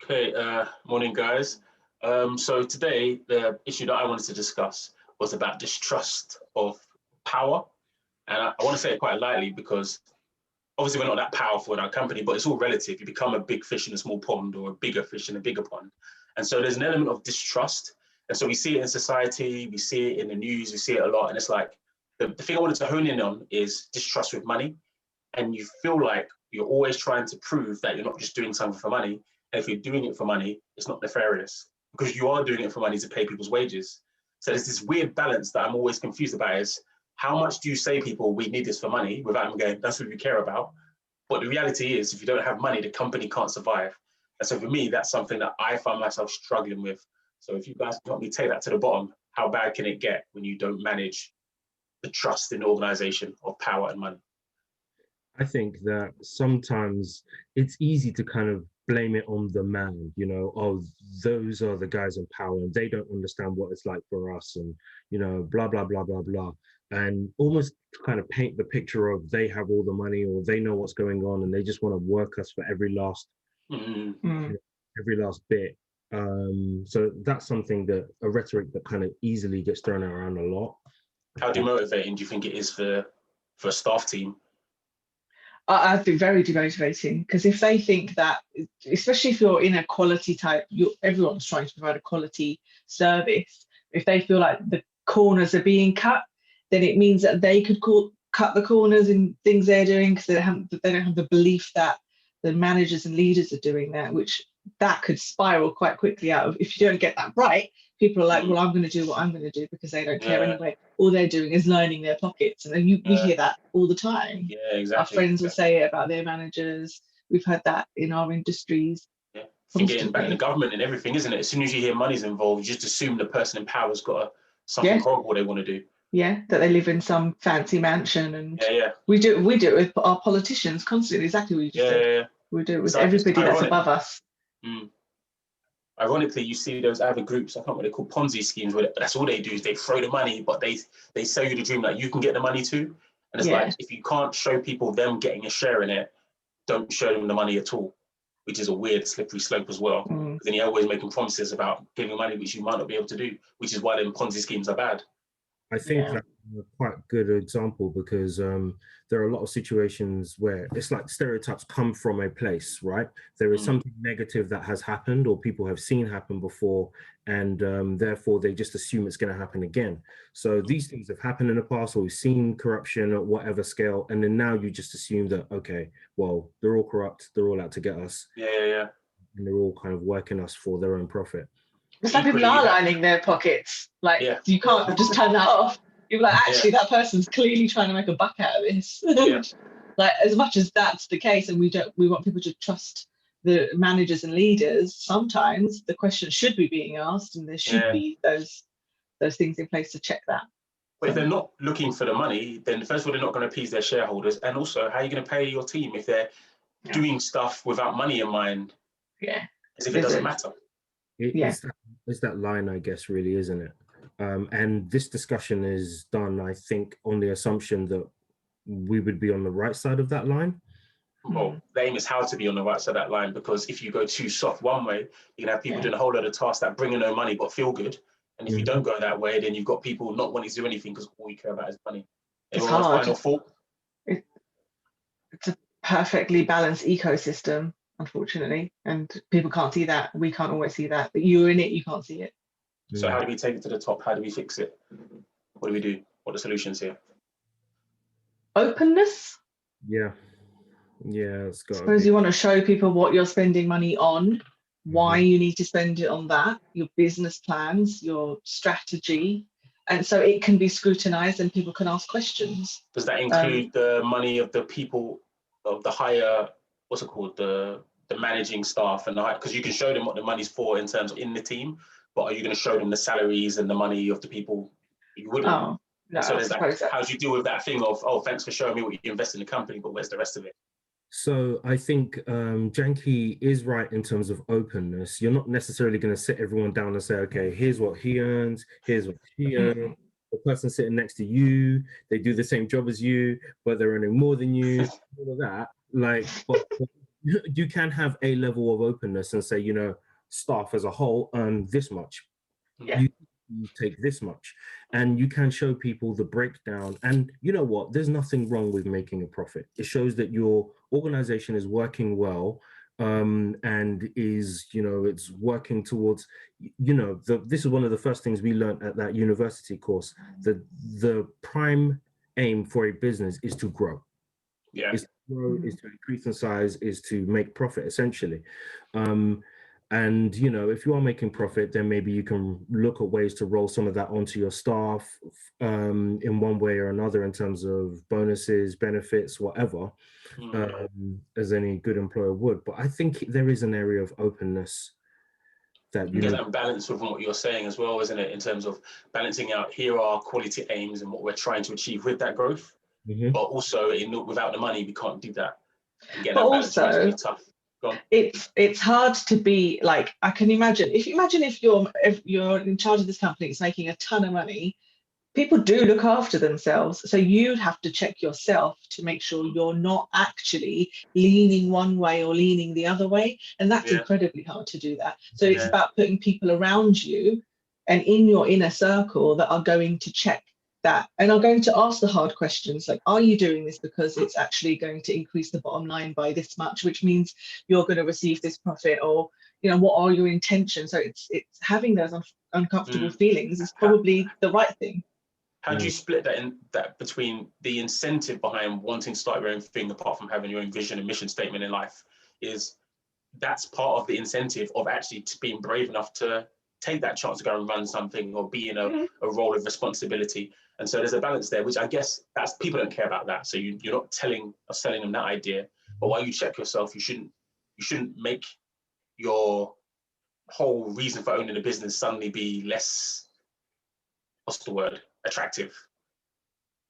Okay, morning guys. So today the issue that I wanted to discuss was about distrust of power. And I want to say it quite lightly because obviously we're not that powerful in our company, but it's all relative. You become a big fish in a small pond or a bigger fish in a bigger pond. And so there's an element of distrust. And so we see it in society, we see it in the news, we see it a lot. And it's like, the thing I wanted to hone in on is distrust with money. And you feel like you're always trying to prove that you're not just doing something for money. And if you're doing it for money, it's not nefarious because you are doing it for money to pay people's wages. So there's this weird balance that I'm always confused about is how much do you say people, we need this for money without them going, that's what we care about. But the reality is if you don't have money, the company can't survive. And so for me, that's something that I find myself struggling with. So if you guys can help me take that to the bottom, how bad can it get when you don't manage the trust in the organization of power and money? I think that sometimes it's easy to kind of blame it on the man, oh, those are the guys in power and they don't understand what it's like for us and, blah, blah, blah, blah, blah. And almost kind of paint the picture of they have all the money or they know what's going on and they just want to work us for every last, every last bit. So that's something that a rhetoric that kind of easily gets thrown around a lot. How demotivating do you think it is for a staff team? I think very demotivating because if they think that, especially if you're in a quality type, everyone's trying to provide a quality service. If they feel like the corners are being cut, then it means that they could cut the corners in things they're doing because they don't have the belief that the managers and leaders are doing that, which that could spiral quite quickly out of if you don't get that right. People are like, well, I'm going to do what I'm going to do because they don't care anyway. All they're doing is lining their pockets. And we hear that all the time. Yeah, exactly. Our friends will say it about their managers. We've heard that in our industries. Yeah, getting back in the government and everything, isn't it? As soon as you hear money's involved, you just assume the person in power's got something horrible they want to do. Yeah, that they live in some fancy mansion. And we do it with our politicians constantly, exactly what you just said. We do it with everybody that's above us. Ironically, you see those other groups, I can't remember what they're called, Ponzi schemes, where that's all they do is they throw the money, but they sell you the dream that you can get the money too. And it's like, if you can't show people them getting a share in it, don't show them the money at all, which is a weird slippery slope as well. Then you're always making promises about giving money, which you might not be able to do, which is why them Ponzi schemes are bad. I think that's a quite good example because there are a lot of situations where it's like stereotypes come from a place, right? There is something negative that has happened or people have seen happen before, and therefore they just assume it's going to happen again. So these things have happened in the past, or we've seen corruption at whatever scale, and then now you just assume that, okay, well, they're all corrupt, they're all out to get us. And they're all kind of working us for their own profit. It's like people are lining their pockets. Like you can't just turn that off. You're like, actually, that person's clearly trying to make a buck out of this. Like, as much as that's the case, and we want people to trust the managers and leaders. Sometimes the question should be being asked, and there should be those things in place to check that. But if they're not looking for the money, then first of all, they're not going to appease their shareholders, and also, how are you going to pay your team if they're doing stuff without money in mind? As if it doesn't matter. It's that line, I guess, really, isn't it? And this discussion is done, I think, on the assumption that we would be on the right side of that line. Well, the aim is how to be on the right side of that line, because if you go too soft one way, you're going to have people doing a whole lot of tasks that bring in no money but feel good. And if you don't go that way, then you've got people not wanting to do anything because all you care about is money. It's hard. It's a perfectly balanced ecosystem, unfortunately, and people can't see that. We can't always see that, but you're in it, you can't see it. So how do we take it to the top? How do we fix it? What do we do? What are the solutions here? Openness. It's got. I suppose you want to show people what you're spending money on, why you need to spend it on that, your business plans, your strategy, and so it can be scrutinized and people can ask questions. Does that include the money of the people of the higher, the managing staff and because you can show them what the money's for in terms of in the team, but are you going to show them the salaries and the money of the people you wouldn't? Oh, no, so there's that, how do you deal with that thing of, oh, thanks for showing me what you invest in the company, but where's the rest of it? So I think Jankee is right in terms of openness. You're not necessarily going to sit everyone down and say, okay, here's what he earns, here's what she earns. The person sitting next to you, they do the same job as you, but they're earning more than you, all of that. Like, but you can have a level of openness and say, you know, staff as a whole earn this much. Yeah. You take this much, and you can show people the breakdown. And you know what? There's nothing wrong with making a profit. It shows that your organization is working well, and is, you know, it's working towards, you know, this is one of the first things we learned at that university course, that the prime aim for a business is to grow. Yeah. Is to grow, is to increase in size, is to make profit, essentially. And you know, if you are making profit, then maybe you can look at ways to roll some of that onto your staff, in one way or another, in terms of bonuses, benefits, whatever, as any good employer would. But I think there is an area of openness that, you There's know, that balance with what you're saying as well, isn't it? In terms of balancing out, here are quality aims and what we're trying to achieve with that growth, but also without the money, we can't do that. And getting But that balance right is also, really tough. Go on. it's hard to be like, I can imagine if you're in charge of this company, it's making a ton of money. People do look after themselves, so you'd have to check yourself to make sure you're not actually leaning one way or leaning the other way, and that's incredibly hard to do that. So it's about putting people around you and in your inner circle that are going to check that and are going to ask the hard questions, like, are you doing this because it's actually going to increase the bottom line by this much, which means you're going to receive this profit, or, you know, what are your intentions? So it's having those uncomfortable feelings is probably the right thing. How do you split that between the incentive behind wanting to start your own thing, apart from having your own vision and mission statement in life? Is that's part of the incentive of actually being brave enough to take that chance to go and run something or be in a role of responsibility. And so there's a balance there, which I guess that's, people don't care about that. So you're not telling or selling them that idea. But while you check yourself, you shouldn't make your whole reason for owning a business suddenly be less, what's the word, attractive.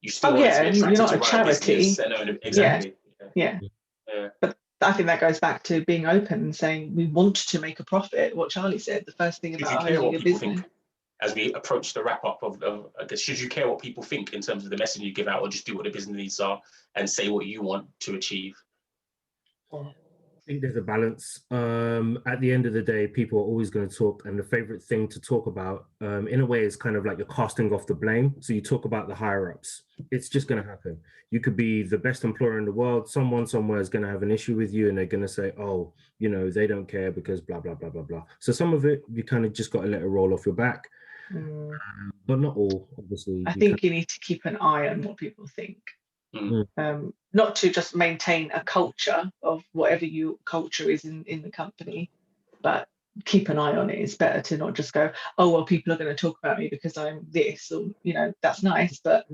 You still want it to be attractive, you're not to a run charity. a business and own it. Exactly. Yeah. But I think that goes back to being open and saying we want to make a profit. What Charlie said, the first thing about owning a business. Think, as we approach the wrap up of I guess, should you care what people think in terms of the message you give out, or just do what the business needs are and say what you want to achieve? I think there's a balance. At the end of the day, people are always going to talk, and the favorite thing to talk about, in a way, is kind of like you're casting off the blame. So you talk about the higher ups. It's just going to happen. You could be the best employer in the world. Someone somewhere is going to have an issue with you, and they're going to say, "Oh, you know, they don't care because blah blah blah blah blah." So some of it, you kind of just got to let it roll off your back, but not all, obviously. I think you need to keep an eye on what people think. Not to just maintain a culture of whatever your culture is in the company, but keep an eye on it. It's better to not just go, oh, well, people are going to talk about me because I'm this, or, you know, that's nice, but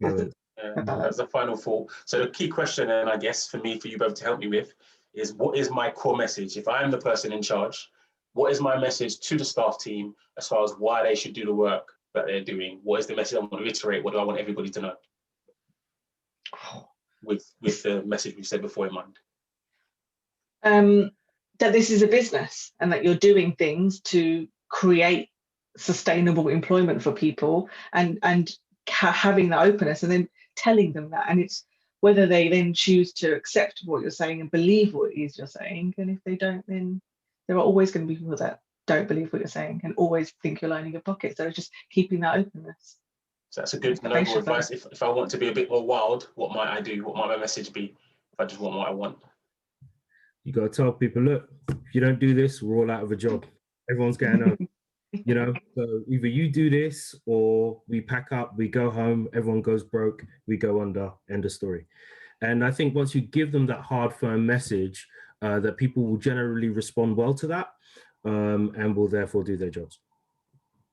that's the final thought. So the key question, and I guess for you both to help me with, is what is my core message? If I am the person in charge, what is my message to the staff team as far as why they should do the work that they're doing? What is the message I want to reiterate? What do I want everybody to know? With the message we said before in mind? That this is a business and that you're doing things to create sustainable employment for people, and having that openness and then telling them that. And it's whether they then choose to accept what you're saying and believe what it is you're saying. And if they don't, then there are always going to be people that don't believe what you're saying and always think you're lining your pocket. So just keeping that openness. So that's a good noble advice. If I want to be a bit more wild, what might I do? What might my message be if I just want what I want? You got to tell people, look, if you don't do this, we're all out of a job. Everyone's getting home. You know, so either you do this or we pack up, we go home, everyone goes broke, we go under, end of story. And I think once you give them that hard, firm message, that people will generally respond well to that, and will therefore do their jobs.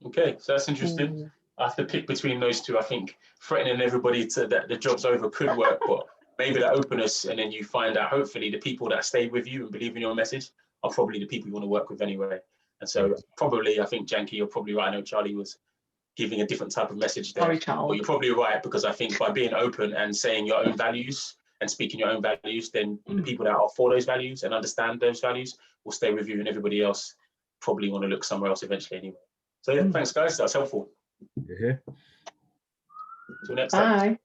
Okay, so that's interesting. I have to pick between those two. I think threatening everybody to that the job's over could work, but maybe that openness, and then you find out, hopefully, the people that stay with you and believe in your message are probably the people you want to work with anyway. And so probably, I think, Jankee, you're probably right. I know Charlie was giving a different type of message there. But you're probably right, because I think by being open and saying your own values and speaking your own values, then the people that are for those values and understand those values will stay with you, and everybody else probably want to look somewhere else eventually anyway. So yeah, thanks guys, that's helpful. Until next time. Bye.